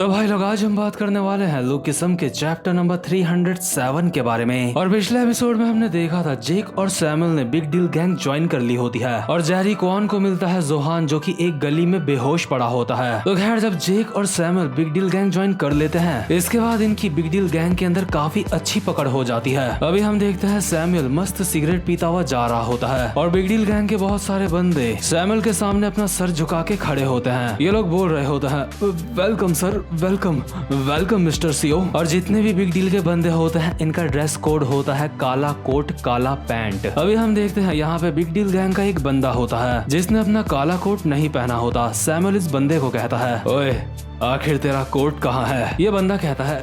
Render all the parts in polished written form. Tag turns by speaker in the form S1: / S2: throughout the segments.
S1: तो भाई लोग आज हम बात करने वाले हैं लुक किस्म के चैप्टर नंबर 307 के बारे में। और पिछले एपिसोड में हमने देखा था जेक और सैमुअल ने बिग डील गैंग ज्वाइन कर ली होती है और जेरी क्वान को मिलता है जोहान जो कि एक गली में बेहोश पड़ा होता है। तो खैर जब जेक और Samuel big deal gang join कर लेते हैं इसके बाद इनकी बिग डील गैंग के अंदर काफी अच्छी पकड़ हो जाती है। अभी हम देखते हैं सैमुअल मस्त सिगरेट पीता हुआ जा रहा होता है और बिग डील गैंग के बहुत सारे बंदे सैमुअल के सामने अपना सर झुका के खड़े होते हैं। ये लोग बोल रहे होते हैं welcome sir, welcome mister CO. और जितने भी बिग डील के बंदे होते हैं इनका ड्रेस कोड होता है काला कोट काला पैंट। अभी हम देखते हैं यहाँ पे बिग डील गैंग का एक बंदा होता है जिसने अपना काला कोट नहीं पहना होता। सैमुअल इस बंदे को कहता है ओए आखिर तेरा कोट कहाँ है। ये बंदा कहता है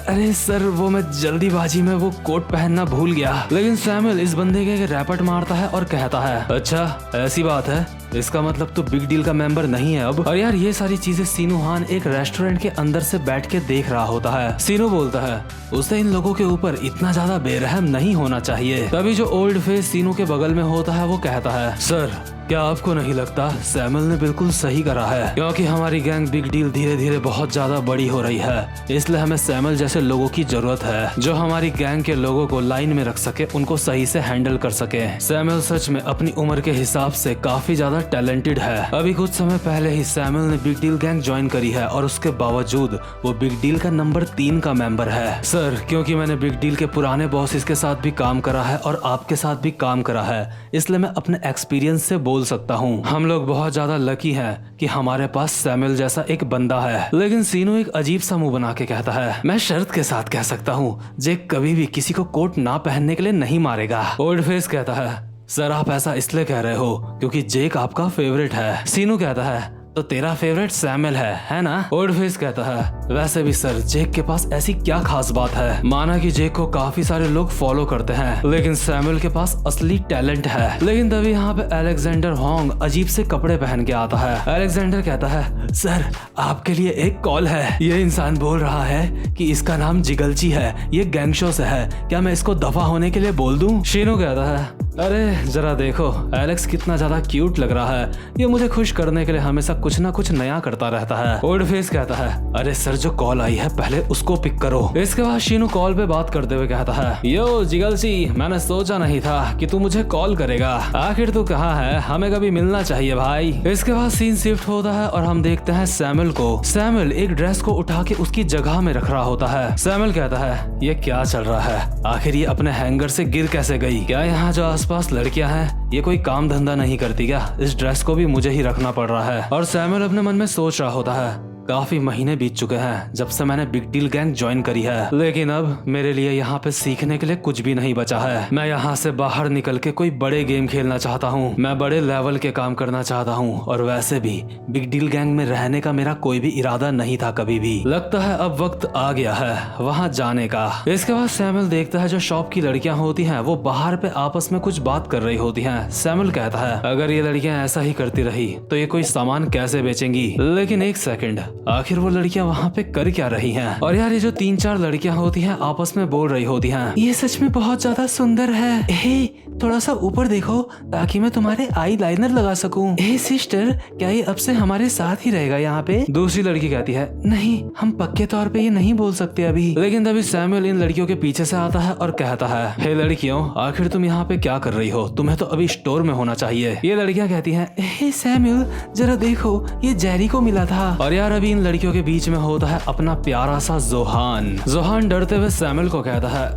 S1: अरे सर वो मैं जल्दीबाजी में वो कोट पहनना भूल गया। लेकिन सैमुअल इस बंदे के रैपट मारता है और कहता है अच्छा ऐसी बात है, इसका मतलब तो बिग डील का मेंबर नहीं है अब। और यार ये सारी चीजें सीनू हान एक रेस्टोरेंट के अंदर से बैठ के देख रहा होता है। सीनू बोलता है उसे इन लोगों के ऊपर इतना ज्यादा बेरहम नहीं होना चाहिए। तभी जो ओल्ड फेस सीनू के बगल में होता है वो कहता है सर क्या आपको नहीं लगता सैमुअल ने बिल्कुल सही करा है, क्योंकि हमारी गैंग बिग डील धीरे धीरे बहुत ज्यादा बड़ी हो रही है, इसलिए हमें सैमुअल जैसे लोगों की जरूरत है जो हमारी गैंग के लोगों को लाइन में रख सके, उनको सही से हैंडल कर सके। सैमुअल सच में अपनी उम्र के हिसाब से काफी ज्यादा टैलेंटेड है। अभी कुछ समय पहले ही सैमुअल ने बिग डील गैंग ज्वाइन करी है और उसके बावजूद वो बिग डील का नंबर 3 का मेंबर है। सर क्योंकि मैंने बिग डील के पुराने बॉसेस के साथ भी काम करा है और आपके साथ भी काम करा है, इसलिए मैं अपने एक्सपीरियंस से बोल सकता हूँ हम लोग बहुत ज्यादा लकी हैं कि हमारे पास सैमुअल जैसा एक बंदा है। लेकिन सीनू एक अजीब सा मुंह बना के कहता है मैं शर्त के साथ कह सकता हूँ जेक कभी भी किसी को कोट ना पहनने के लिए नहीं मारेगा। ओल्ड फेस कहता है सर आप ऐसा इसलिए कह रहे हो क्योंकि जेक आपका फेवरेट है। सीनू कहता है तो तेरा फेवरेट सैमुअल है ना। ओल्ड फेस कहता है वैसे भी सर जेक के पास ऐसी क्या खास बात है, माना कि जेक को काफी सारे लोग फॉलो करते हैं लेकिन सैमुअल के पास असली टैलेंट है। लेकिन तभी यहाँ पे अलेक्जेंडर होंग अजीब से कपड़े पहन के आता है। अलेक्जेंडर कहता है सर आपके लिए एक कॉल है, ये इंसान बोल रहा है कि इसका नाम जिगलची है, ये गैंगशो से है, क्या मैं इसको दफा होने के लिए बोल दूं। शीनू कहता है अरे जरा देखो एलेक्स कितना ज्यादा क्यूट लग रहा है, ये मुझे खुश करने के लिए हमेशा कुछ ना कुछ नया करता रहता है। ओल्ड फेस कहता है अरे सर जो कॉल आई है पहले उसको पिक करो। इसके बाद शीनू कॉल पे बात करते हुए कहता है यो जिगलसी मैंने सोचा नहीं था कि तू मुझे कॉल करेगा, आखिर तू कहाँ है, हमें कभी मिलना चाहिए भाई। इसके बाद सीन शिफ्ट होता है और हम देखते हैं सैमुअल को। सैमुअल एक ड्रेस को उठा के उसकी जगह में रख रहा होता है। सैमुअल कहता है ये क्या चल रहा है, आखिर ये अपने हैंगर से गिर कैसे गई, क्या यहाँ जो आसपास लड़कियां हैं ये कोई काम धंधा नहीं करती क्या, इस ड्रेस को भी मुझे ही रखना पड़ रहा है। और सैमुअल अपने मन में सोच रहा होता है काफी महीने बीत चुके हैं जब से मैंने बिग डील गैंग ज्वाइन करी है, लेकिन अब मेरे लिए यहाँ पे सीखने के लिए कुछ भी नहीं बचा है। मैं यहाँ से बाहर निकल के कोई बड़े गेम खेलना चाहता हूँ, मैं बड़े लेवल के काम करना चाहता हूँ और वैसे भी बिग डील गैंग में रहने का मेरा कोई भी इरादा नहीं था कभी भी। लगता है अब वक्त आ गया है वहाँ जाने का। इसके बाद सैमुअल देखता है जो शॉप की लड़कियां होती हैं वो बाहर पे आपस में कुछ बात कर रही होती हैं। सैमुअल कहता है अगर ये लड़कियां ऐसा ही करती रही तो ये कोई सामान कैसे बेचेंगी। लेकिन एक सेकंड आखिर वो लड़कियां वहाँ पे कर क्या रही हैं। और यार ये जो 3-4 लड़कियां होती हैं आपस में बोल रही होती हैं ये सच में बहुत ज्यादा सुंदर है, हे थोड़ा सा ऊपर देखो ताकि मैं तुम्हारे आई लाइनर लगा सकूं। हे सिस्टर क्या ये अब से हमारे साथ ही रहेगा यहाँ पे। दूसरी लड़की कहती है नहीं हम पक्के तौर पे ये नहीं बोल सकते अभी। लेकिन तभी सैमुअल इन लड़कियों के पीछे से आता है और कहता है हे लड़कियों आखिर तुम यहाँ पे क्या कर रही हो, तुम्हें तो अभी स्टोर में होना चाहिए। ये लड़कियां कहती हैं हे सैमुअल जरा देखो ये जेरी को मिला था। और यार अभी इन लड़कियों के बीच में होता है अपना प्यारा सा जोहान। जोहान डरते हुए सैमुअल को कहता है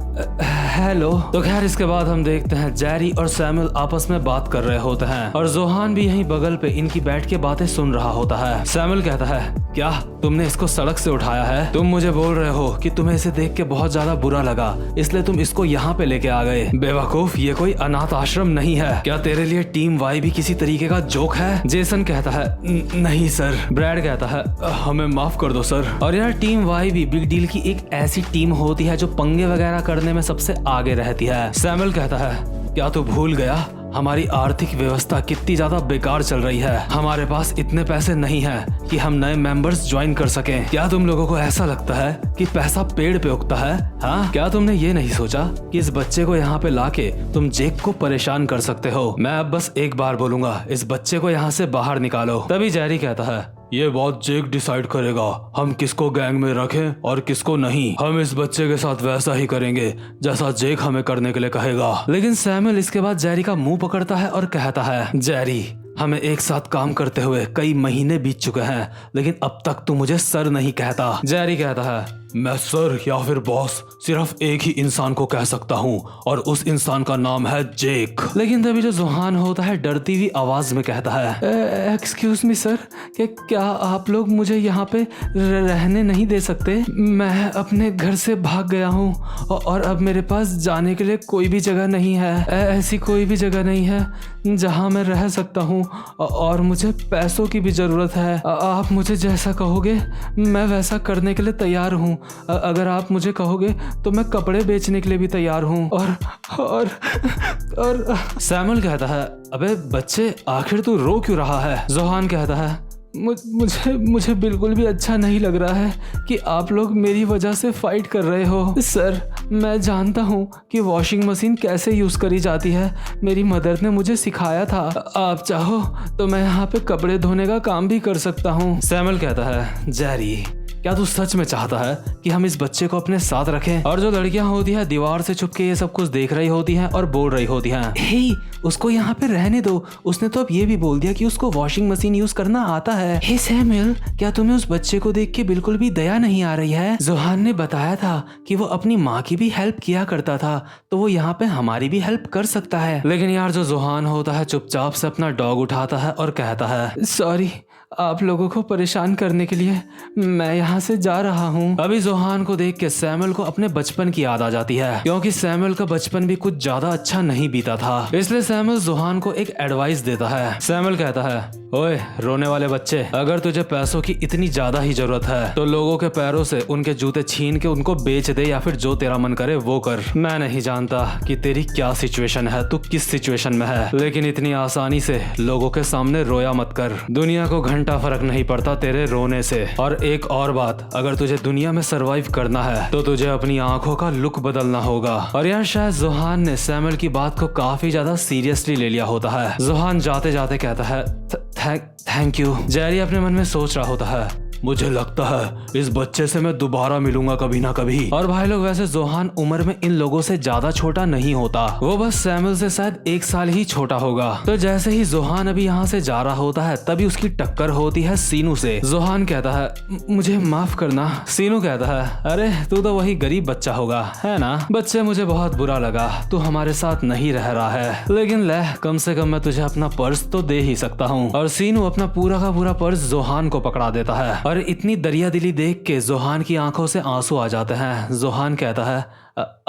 S1: हेलो। तो खैर इसके बाद हम देखते हैं जेरी और सैमुअल आपस में बात कर रहे होते हैं और जोहान भी यहीं बगल पे इनकी बैठ के बातें सुन रहा होता है। सैमुअल कहता है क्या तुमने इसको सड़क से उठाया है, तुम मुझे बोल रहे हो कि तुम्हें इसे देख के बहुत ज्यादा बुरा लगा इसलिए तुम इसको यहाँ पे लेके आ गए। बेवकूफ ये कोई अनाथ आश्रम नहीं है, क्या तेरे लिए टीम वाई भी किसी तरीके का जोक है। जेसन कहता है नहीं सर। ब्रैड कहता है हमें माफ कर दो सर। और यार टीम वाई भी बिग डील की एक ऐसी टीम होती है जो पंगे वगैरह करने में सबसे आगे रहती है। सैमुअल कहता है क्या तू भूल गया हमारी आर्थिक व्यवस्था कितनी ज्यादा बेकार चल रही है, हमारे पास इतने पैसे नहीं हैं कि हम नए मेंबर्स ज्वाइन कर सकें। क्या तुम लोगों को ऐसा लगता है कि पैसा पेड़ पे उगता है, हाँ क्या तुमने ये नहीं सोचा कि इस बच्चे को यहाँ पे लाके तुम जेक को परेशान कर सकते हो। मैं अब बस एक बार बोलूंगा इस बच्चे को यहाँ से बाहर निकालो। तभी जेरी कहता है ये बात जेक डिसाइड करेगा हम किसको गैंग में रखें और किसको नहीं। हम इस बच्चे के साथ वैसा ही करेंगे जैसा जेक हमें करने के लिए कहेगा। लेकिन सैमुअल इसके बाद जेरी का मुंह पकड़ता है और कहता है, जेरी हमें एक साथ काम करते हुए कई महीने बीत चुके हैं, लेकिन अब तक तू मुझे सर नहीं कहता। जेरी कहता है, मैं सर या फिर बॉस सिर्फ एक ही इंसान को कह सकता हूँ और उस इंसान का नाम है जेक। लेकिन तभी जो जोहान होता है डरती हुई आवाज में कहता है, एक्सक्यूज मी सर, क्या आप लोग मुझे यहाँ पे रहने नहीं दे सकते? मैं अपने घर से भाग गया हूँ और अब मेरे पास जाने के लिए कोई भी जगह नहीं है। ऐसी कोई भी जगह नहीं है जहाँ मैं रह सकता हूँ और मुझे पैसों की भी जरूरत है। आप मुझे जैसा कहोगे मैं वैसा करने के लिए तैयार हूँ। अगर आप मुझे कहोगे तो मैं कपड़े बेचने के लिए भी तैयार हूँ। और सैमुअल कहता है, अबे बच्चे आखिर तू रो क्यों रहा है? जोहान कहता है, मुझे बिल्कुल भी अच्छा नहीं लग रहा है कि आप लोग मेरी वजह से फाइट कर रहे हो। सर मैं जानता हूँ कि वॉशिंग मशीन कैसे यूज करी जाती है, मेरी मदर ने मुझे सिखाया था। आप चाहो तो मैं यहाँ पे कपड़े धोने का काम भी कर सकता हूँ। सैमुअल कहता है, जेरी क्या तू सच में चाहता है कि हम इस बच्चे को अपने साथ रखें? और जो लड़कियां होती है दीवार से छुप के ये सब कुछ देख रही होती हैं और बोल रही होती हैं, हे उसको यहाँ पे रहने दो, उसने तो अब ये भी बोल दिया कि उसको वॉशिंग मशीन यूज करना आता है। हे सैमुअल, क्या तुम्हें उस बच्चे को देख के बिल्कुल भी दया नहीं आ रही है? जोहान ने बताया था कि वो अपनी माँ की भी हेल्प किया करता था, तो वो यहाँ पे हमारी भी हेल्प कर सकता है। लेकिन यार जो जोहान होता है चुपचाप से अपना डॉग उठाता है और कहता है, सॉरी आप लोगों को परेशान करने के लिए मैं यहाँ से जा रहा हूँ। अभी जोहान को देख के सैमुअल को अपने बचपन की याद आ जाती है, क्योंकि सैमुअल का बचपन भी कुछ ज्यादा अच्छा नहीं बीता था। इसलिए सैमुअल जोहान को एक एडवाइस देता है। सैमुअल कहता है, ओए रोने वाले बच्चे, अगर तुझे पैसों की इतनी ज्यादा ही जरूरत है तो लोगों के पैरों से उनके जूते छीन के उनको बेच दे या फिर जो तेरा मन करे वो कर। मैं नहीं जानता कि तेरी क्या सिचुएशन है, तू किस सिचुएशन में है, लेकिन इतनी आसानी से लोगों के सामने रोया मत कर। दुनिया को घंटा फर्क नहीं पड़ता तेरे रोने से। और एक और बात, अगर तुझे दुनिया में सरवाइव करना है तो तुझे अपनी आंखों का लुक बदलना होगा। और यार शायद जोहान ने सैमुअल की बात को काफी ज्यादा सीरियसली ले लिया होता है। जोहान जाते जाते कहता है, थैंक यू। जेरी अपने मन में सोच रहा होता है, मुझे लगता है इस बच्चे से मैं दोबारा मिलूंगा कभी ना कभी। और भाई लोग वैसे जोहान उम्र में इन लोगों से ज्यादा छोटा नहीं होता, वो बस सैमुअल से शायद 1 साल ही छोटा होगा। तो जैसे ही जोहान अभी यहाँ से जा रहा होता है तभी उसकी टक्कर होती है सीनू से। जोहान कहता है, मुझे माफ करना। सीनू कहता है, अरे तू तो वही गरीब बच्चा होगा है ना? बच्चे मुझे बहुत बुरा लगा, तू हमारे साथ नहीं रह रहा है, लेकिन ले कम से कम मैं तुझे अपना पर्स तो दे ही सकता हूँ। और सीनू अपना पूरा का पूरा पर्स जोहान को पकड़ा देता है। और इतनी दरिया दिली देख के जोहान की आंखों से आंसू आ जाते हैं। जोहान कहता है,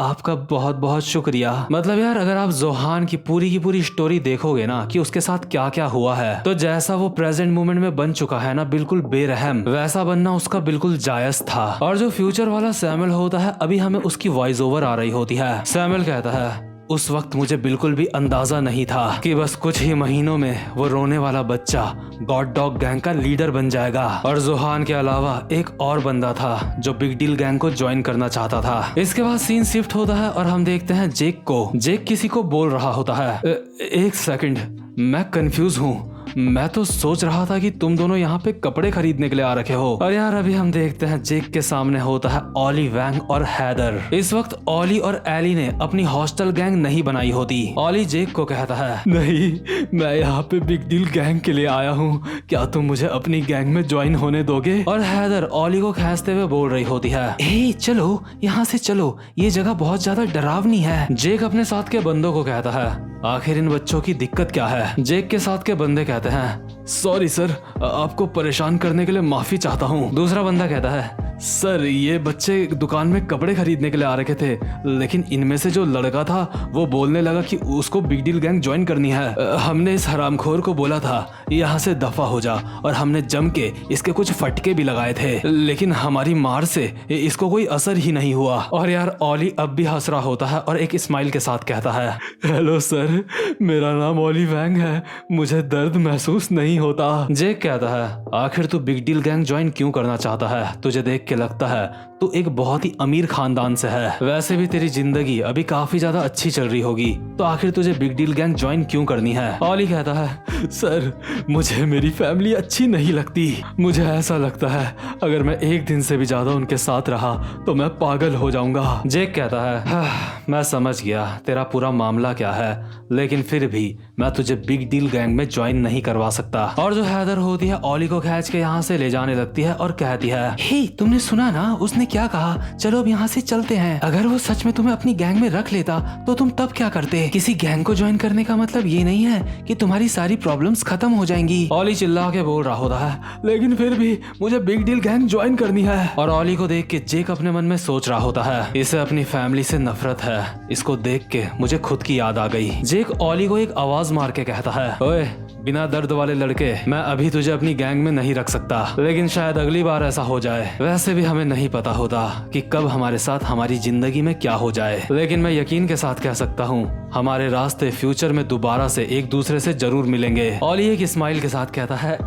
S1: आपका बहुत बहुत शुक्रिया। मतलब यार अगर आप जोहान की पूरी स्टोरी देखोगे ना कि उसके साथ क्या क्या हुआ है, तो जैसा वो प्रेजेंट मोमेंट में बन चुका है ना बिल्कुल बेरहम, वैसा बनना उसका बिल्कुल जायज था। और जो फ्यूचर वाला सैमुअल होता है अभी हमें उसकी वॉइस ओवर आ रही होती है। सैमुअल कहता है, उस वक्त मुझे बिल्कुल भी अंदाजा नहीं था कि बस कुछ ही महीनों में वो रोने वाला बच्चा गॉड डॉग गैंग का लीडर बन जाएगा। और जोहान के अलावा एक और बंदा था जो बिग डील गैंग को ज्वाइन करना चाहता था। इसके बाद सीन शिफ्ट होता है और हम देखते हैं जेक को। जेक किसी को बोल रहा होता है, एक सेकंड, मैं कंफ्यूज हूँ, मैं तो सोच रहा था कि तुम दोनों यहाँ पे कपड़े खरीदने के लिए आ रखे हो। और यार अभी हम देखते हैं जेक के सामने होता है ऑली, वैंग और हैदर। इस वक्त ऑली और एली ने अपनी हॉस्टल गैंग नहीं बनाई होती। ऑली जेक को कहता है, नहीं मैं यहाँ पे बिग डील गैंग के लिए आया हूँ, क्या तुम मुझे अपनी गैंग में ज्वाइन होने दोगे? और हैदर ऑली को खींचते हुए बोल रही होती है, हे चलो यहाँ से चलो, ये जगह बहुत ज्यादा डरावनी है। जेक अपने साथ के बंदों को कहता है, आखिर इन बच्चों की दिक्कत क्या है? जेक के साथ के बंदे कहते हैं, सॉरी सर, आपको परेशान करने के लिए माफी चाहता हूँ। दूसरा बंदा कहता है, सर ये बच्चे दुकान में कपड़े खरीदने के लिए आ रखे थे, लेकिन इनमें से जो लड़का था वो बोलने लगा कि उसको बिग डील गैंग ज्वाइन करनी है। हमने इस हरामखोर को बोला था यहाँ से दफा हो जा, और हमने जम के इसके कुछ फटके भी लगाए थे, लेकिन हमारी मार से इसको कोई असर ही नहीं हुआ। और यार ऑली अब भी हंस रहा होता है और एक स्माइल के साथ कहता है, हेलो सर, मेरा नाम ऑली वैंग है, मुझे दर्द महसूस नहीं होता। जेक कहता है, आखिर तू बिग डील गैंग ज्वाइन क्यों करना चाहता है? तुझे देख के के लगता है तू एक बहुत ही अमीर खानदान से है। वैसे भी तेरी जिंदगी अभी काफी ज्यादा अच्छी चल रही होगी, तो आखिर तुझे बिग डील गैंग ज्वाइन क्यों करनी है? ऑली कहता है, सर मुझे मेरी फैमिली अच्छी नहीं लगती। मुझे ऐसा लगता है अगर मैं एक दिन से भी ज्यादा उनके साथ रहा तो मैं पागल हो जाऊंगा। जेक कहता है, मैं समझ गया तेरा पूरा मामला क्या है, लेकिन फिर भी मैं तुझे बिग डील गैंग में ज्वाइन नहीं करवा सकता। और जो हैदर होती है ऑली को खींच के यहाँ से ले जाने लगती है और कहती है, हे तुमने सुना ना उसने क्या कहा? चलो अब यहाँ से चलते हैं। अगर वो सच में तुम्हें अपनी गैंग में रख लेता तो तुम तब क्या करते? किसी गैंग को ज्वाइन करने का मतलब ये नहीं है कि तुम्हारी सारी प्रॉब्लम्स खत्म हो जाएंगी। ऑली चिल्ला के बोल रहा होता है, लेकिन फिर भी मुझे बिग डील गैंग ज्वाइन करनी है। और ऑली को देख के जेक अपने मन में सोच रहा होता है, इसे अपनी फैमिली से नफरत है। इसको देख के मुझे खुद की याद आ गई। जेक ऑली को एक आवाज मार के कहता है, ओए बिना दर्द वाले लड़के, मैं अभी तुझे अपनी गैंग में नहीं रख सकता, लेकिन शायद अगली बार ऐसा हो जाए। वैसे भी हमें नहीं पता होता कि कब हमारे साथ हमारी जिंदगी में क्या हो जाए, लेकिन मैं यकीन के साथ कह सकता हूँ हमारे रास्ते फ्यूचर में दोबारा से एक दूसरे से जरूर मिलेंगे। ऑली एक स्माइल के साथ कहता है,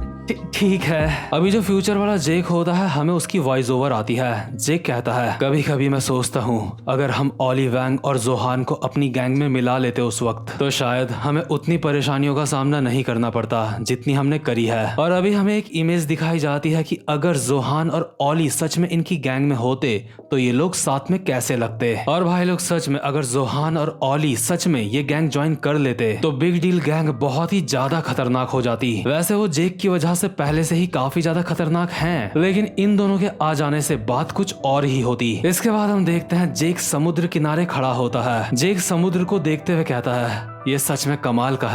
S1: ठीक है। अभी जो फ्यूचर वाला जेक होता है हमें उसकी वॉइस ओवर आती है। जेक कहता है, कभी कभी मैं सोचता हूँ अगर हम ऑली वैंग और जोहान को अपनी गैंग में मिला लेते उस वक्त, तो शायद हमें उतनी परेशानियों का सामना नहीं करना पड़ता जितनी हमने करी है। और अभी हमें एक इमेज दिखाई जाती है कि अगर जोहान और ऑली सच में इनकी गैंग में होते तो ये लोग साथ में कैसे लगते। और भाई लोग सच में अगर जोहान और ऑली सच में ये गैंग ज्वाइन कर लेते तो बिग डील गैंग बहुत ही ज्यादा खतरनाक हो जाती। वैसे वो जेक की वजह से पहले से ही काफी ज्यादा खतरनाक हैं, लेकिन इन दोनों के आ जाने से बात कुछ और ही होती। इसके बाद हम देखते हैं जेक समुद्र किनारे खड़ा होता है। जेक समुद्र को देखते हुए कहता है, ये सच में कमाल का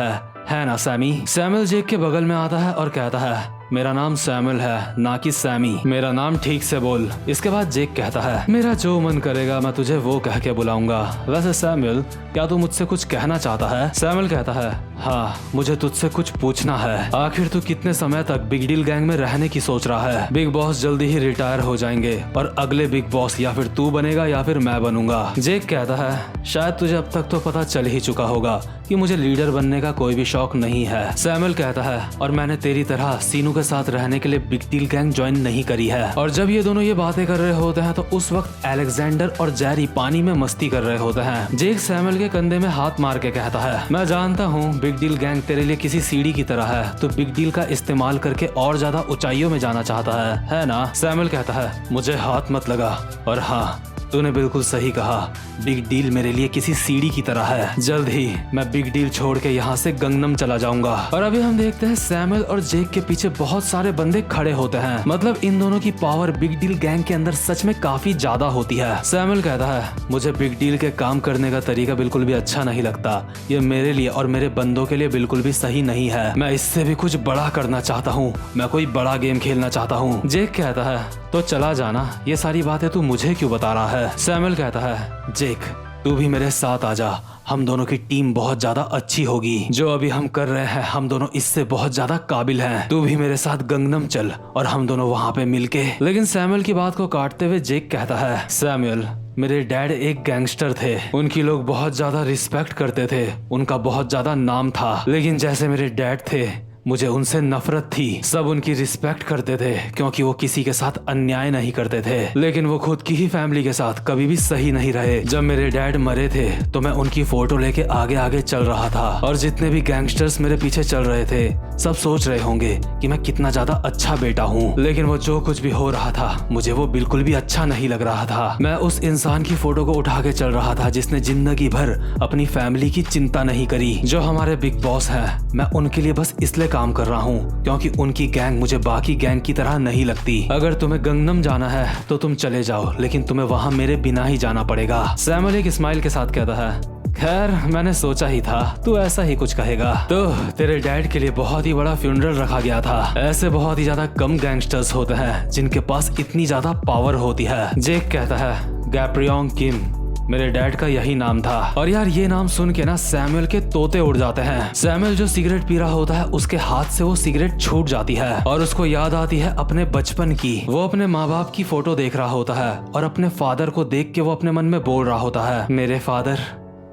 S1: है ना सैमी? सैमुअल जेक के बगल में आता है और कहता है, मेरा नाम सैमुअल है ना कि सैमी, मेरा नाम ठीक से बोल। इसके बाद जेक कहता है, मेरा जो मन करेगा मैं तुझे वो कह के बुलाऊंगा। वैसे सैमुअल, क्या तू मुझसे कुछ कहना चाहता है? सैमुअल कहता है, हाँ मुझे तुझसे कुछ पूछना है। आखिर तू कितने समय तक बिग डील गैंग में रहने की सोच रहा है? बिग बॉस जल्दी ही रिटायर हो जाएंगे और अगले बिग बॉस या फिर तू बनेगा या फिर मैं बनूंगा। जेक कहता है, शायद तुझे अब तक तो पता चल ही चुका होगा कि मुझे लीडर बनने का कोई भी शौक नहीं है। सैमुअल कहता है, और मैंने तेरी तरह सीनू के साथ रहने के लिए बिग डील गैंग ज्वाइन नहीं करी है। और जब ये दोनों ये बातें कर रहे होते हैं तो उस वक्त अलेक्जेंडर और जेरी पानी में मस्ती कर रहे होते हैं। जेक सैमुअल के कंधे में हाथ मार के कहता है, मैं जानता हूँ बिग डील गैंग तेरे लिए किसी सीढ़ी की तरह है, तो बिग डील का इस्तेमाल करके और ज्यादा ऊंचाइयों में जाना चाहता है ना? सैमुअल कहता है, मुझे हाथ मत लगा। और हाँ, तूने बिल्कुल सही कहा, बिग डील मेरे लिए किसी सीढ़ी की तरह है। जल्द ही मैं बिग डील छोड़ के यहाँ से गंगनम चला जाऊंगा। और अभी हम देखते हैं सैमुअल और जेक के पीछे बहुत सारे बंदे खड़े होते हैं। मतलब इन दोनों की पावर बिग डील गैंग के अंदर सच में काफी ज्यादा होती है। सैमुअल कहता है, मुझे बिग डील के काम करने का तरीका बिल्कुल भी अच्छा नहीं लगता। ये मेरे लिए और मेरे बंदों के लिए बिल्कुल भी सही नहीं है। मैं इससे भी कुछ बड़ा करना चाहता हूँ, मैं कोई बड़ा गेम खेलना चाहता हूँ। जेक कहता है, तो चला जाना, ये सारी बातें तू मुझे क्यों बता रहा है? सैमुअल कहता है, जेक तू भी मेरे साथ आ जा, हम दोनों की टीम बहुत ज्यादा अच्छी होगी। जो अभी हम कर रहे हैं हम दोनों इससे बहुत ज्यादा काबिल हैं। तू भी मेरे साथ गंगनम चल और हम दोनों वहाँ पे मिलके। लेकिन सैमुअल की बात को काटते हुए जेक कहता है, सैमुअल मेरे डैड एक गैंगस्टर थे, उनकी लोग बहुत ज्यादा रिस्पेक्ट करते थे, उनका बहुत ज्यादा नाम था। लेकिन जैसे मेरे डैड थे मुझे उनसे नफरत थी। सब उनकी रिस्पेक्ट करते थे क्योंकि वो किसी के साथ अन्याय नहीं करते थे, लेकिन वो खुद की ही फैमिली के साथ कभी भी सही नहीं रहे। जब मेरे डैड मरे थे तो मैं उनकी फोटो लेके आगे आगे चल रहा था और जितने भी गैंगस्टर्स मेरे पीछे चल रहे थे सब सोच रहे होंगे कि मैं कितना ज्यादा अच्छा बेटा हूँ। लेकिन वो जो कुछ भी हो रहा था मुझे वो बिल्कुल भी अच्छा नहीं लग रहा था। मैं उस इंसान की फोटो को उठा के चल रहा था जिसने जिंदगी भर अपनी फैमिली की चिंता नहीं करी। जो हमारे बिग बॉस है, मैं उनके लिए बस इसलिए काम कर रहा हूँ क्योंकि उनकी गैंग मुझे बाकी गैंग की तरह नहीं लगती। अगर तुम्हें गंगनम जाना है तो तुम चले जाओ, लेकिन तुम्हें वहाँ मेरे बिना ही जाना पड़ेगा। सैमुअल एक स्माइल के साथ कहता है, खैर मैंने सोचा ही था तू ऐसा ही कुछ कहेगा। तो तेरे डैड के लिए बहुत ही बड़ा फ्यूनरल रखा गया था। ऐसे बहुत ही ज्यादा कम गैंगस्टर्स होते हैं जिनके पास इतनी ज्यादा पावर होती है। जेक कहता है, गैप्रियोंग किम मेरे डैड का यही नाम था। और यार ये नाम सुन के ना सैमुअल के तोते उड़ जाते हैं। सैमुअल जो सिगरेट पी रहा होता है उसके हाथ से वो सिगरेट छूट जाती है और उसको याद आती है अपने बचपन की। वो अपने माँ बाप की फोटो देख रहा होता है और अपने फादर को देख के वो अपने मन में बोल रहा होता है, मेरे फादर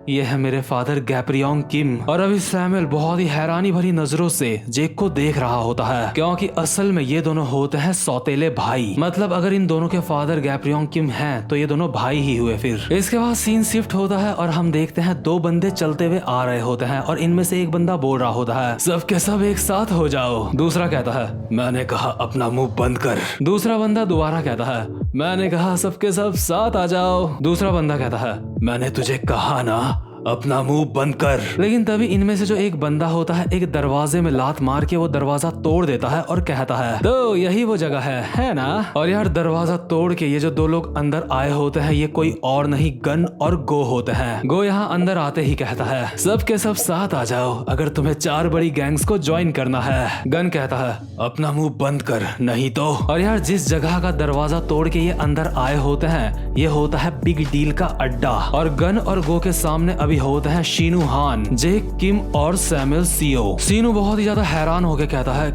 S1: ये है मेरे फादर गैब्रियोंग किम। और अभी सैमुअल बहुत ही हैरानी भरी नजरों से जेक को देख रहा होता है, क्योंकि असल में ये दोनों होते हैं सौतेले भाई। मतलब अगर इन दोनों के फादर गैब्रियोंग किम हैं तो ये दोनों भाई ही हुए। फिर इसके बाद सीन शिफ्ट होता है और हम देखते हैं दो बंदे चलते हुए आ रहे होते हैं और इनमें से एक बंदा बोल रहा होता है, सबके सब एक साथ हो जाओ। दूसरा कहता है, मैंने कहा अपना मुंह बंद कर। दूसरा बंदा दोबारा कहता है, मैंने कहा सबके सब साथ आ जाओ। दूसरा बंदा कहता है, मैंने तुझे कहा ना अपना मुंह बंद कर। लेकिन तभी इनमें से जो एक बंदा होता है एक दरवाजे में लात मार के वो दरवाजा तोड़ देता है और कहता है, तो यही वो जगह है ना। और यार दरवाजा तोड़ के ये जो दो लोग अंदर आए होते हैं ये कोई और नहीं गन और गो होते हैं। गो यहाँ अंदर आते ही कहता है, सबके सब साथ आ जाओ अगर तुम्हें 4 बड़ी गैंग्स को ज्वाइन करना है। गन कहता है, अपना मुंह बंद कर नहीं तो। और यार जिस जगह का दरवाजा तोड़ के ये अंदर आए होते हैं ये होता है बिग डील का अड्डा। और गन और गो के सामने अभी होते हैं शीनू हान, जेक किम और सैमुअल सीओ। शीनू बहुत ही ज्यादा हैरान होकर कहता है,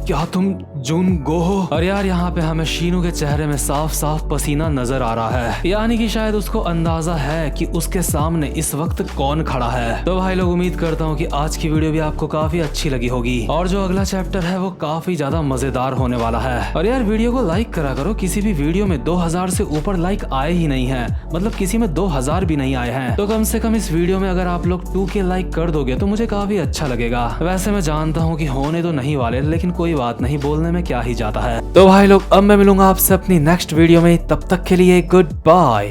S1: क्या तुम जून गो हो? और यार यहाँ पे हमें शीनू के चेहरे में साफ साफ पसीना नजर आ रहा है, यानी कि शायद उसको अंदाजा है कि उसके सामने इस वक्त कौन खड़ा है। तो भाई लोग उम्मीद करता हूँ कि आज की वीडियो भी आपको काफी अच्छी लगी होगी और जो अगला चैप्टर है वो काफी ज्यादा मजेदार होने वाला है। और यार वीडियो को लाइक करा करो, किसी भी वीडियो में 2000 से ऊपर लाइक आए ही नहीं है, मतलब किसी में 2000 भी नहीं आए हैं। तो कम से कम इस वीडियो में अगर आप लोग 2K लाइक कर दोगे तो मुझे काफी अच्छा लगेगा। वैसे मैं जानता हूँ कि होने तो नहीं वाले, लेकिन कोई बात नहीं, बोलने में क्या ही जाता है। तो भाई लोग अब मैं मिलूंगा आपसे अपनी नेक्स्ट वीडियो में, तब तक के लिए गुड बाय।